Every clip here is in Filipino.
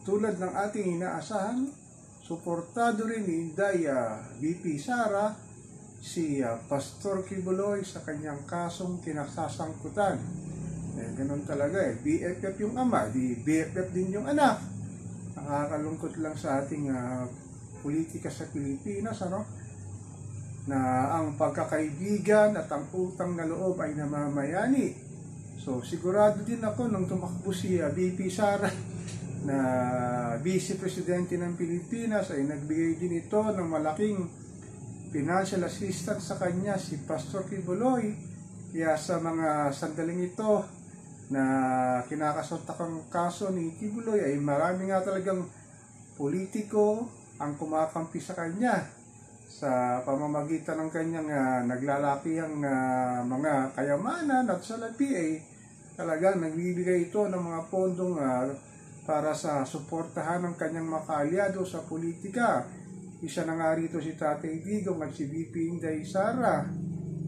tulad ng ating inaasahan, suportado rin ni Inday VP Sara si Pastor Quiboloy sa kanyang kasong kinasasangkutan. Ganun talaga BFF yung ama, di BFF din yung anak. Nakakalungkot lang sa ating politika sa Pilipinas, na ang pagkakaibigan at ang utang na loob ay namamayani. So sigurado din ako nung tumakbo si VP Sara na Vice Presidente ng Pilipinas ay nagbigay din ito ng malaking financial assistance sa kanya si Pastor Quiboloy. Kaya sa mga sandaling ito na kinakasuntakang kaso ni Quiboloy ay marami nga talagang politiko ang kumakampi sa kanya sa pamamagitan ng kanyang naglalakihang mga kayamanan at salapi ay talagang nagbibigay ito ng mga pondong para sa suportahan ng kanyang mga kaalyado sa politika. Isa na nga rito si Tatay Digong at si VP Inday Sara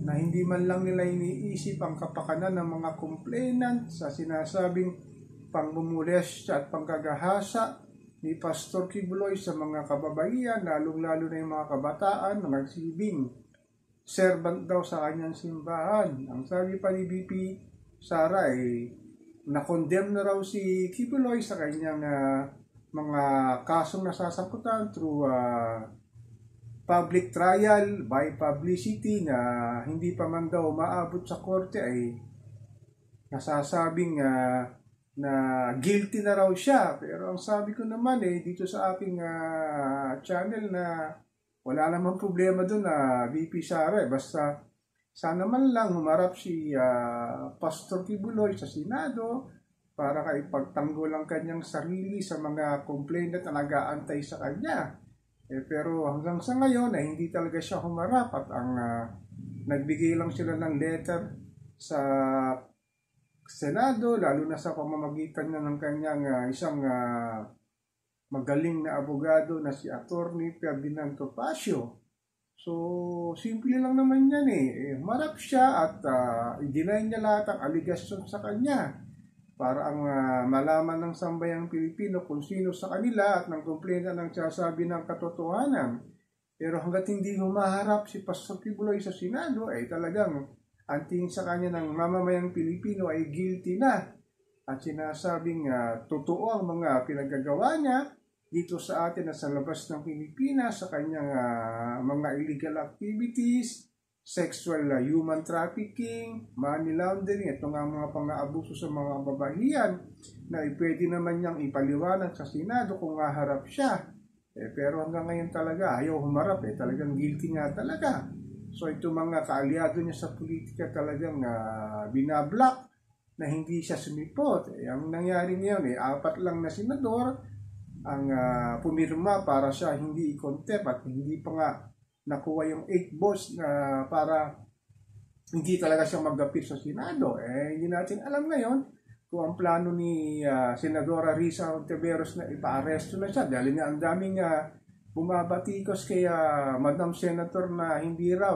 na hindi man lang nila iniisip ang kapakanan ng mga complainant sa sinasabing pangmumulestya at panggagahasa ni Pastor Quiboloy sa mga kababaihan, lalong-lalo na yung mga kabataan na nagsilbing servant daw sa kanyang simbahan. Ang sabi pa ni VP Sara ay na-condemn na raw si Quiboloy sa kanyang mga kasong nasasangkutan through public trial by publicity na hindi pa man daw maabot sa korte ay nasasabing na guilty na raw siya. Pero ang sabi ko naman dito sa aking channel na wala namang problema doon na VP Sara. Basta sana man lang humarap si Pastor Quiboloy sa Senado para kaipagtanggol ang kanyang sarili sa mga complainant na nag-aantay sa kanya. Pero hanggang sa ngayon ay hindi talaga siya humarap at ang nagbigay lang sila ng letter sa Senado, lalo na sa pamamagitan na ng kanyang isang magaling na abogado na si Attorney Ferdinand Topacio. So, simple lang naman yan Humarap siya at i-deny niya lahat ang aligasyon sa kanya para ang malaman ng sambayang Pilipino kung sino sa kanila at ng komplena ng sasabi ng katotohanan. Pero hanggat hindi humaharap si Pastor Quiboloy sa Senado, talagang ang tingin sa kanya ng mamamayang Pilipino ay guilty na at sinasabing totoo ang mga pinagagawa niya dito sa atin na sa labas ng Pilipinas sa kanyang mga illegal activities, sexual human trafficking, money laundering, ito nga mga pang-aabuso sa mga babahiyan na pwede naman niyang ipaliwanag sa Senado kung haharap siya. Pero hanggang ngayon talaga ayaw humarap talagang guilty nga talaga. So ito mga kaalyado niya sa politika talagang binablock na hindi siya sumipot. Ang nangyari ngayon 4 lang na senador ang pumirma para siya hindi i-contempt at hindi pa nga nakuha yung 8 votes na para hindi talaga siya mag-appeal sa Senado. Hindi natin alam ngayon kung ang plano ni Senadora Risa Ontiveros na ipa-aresto na siya dahil nga ang daming bumabatikos kay Madam Senator na hindi raw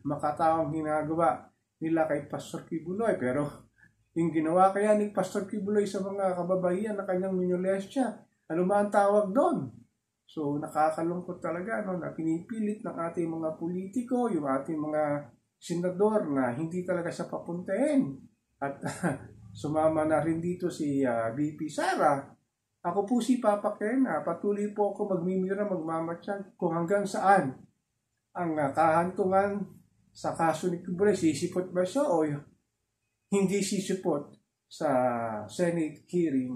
makataong ginagawa nila kay Pastor Quiboloy. Pero yung ginawa kaya ni Pastor Quiboloy sa mga kababaihan na kanyang minolestya, ano ba ang tawag doon? So nakakalungkot talaga na pinipilit ng ating mga politiko, yung ating mga senador na hindi talaga siya papuntahin. At sumama na rin dito si VP Sara. Ako po si Papa Ken, patuloy po ako magmimira, magmamatsyag kung hanggang saan ang kahantungan sa kaso ni Quiboloy. Sisipot ba siya o hindi sisipot sa Senate hearing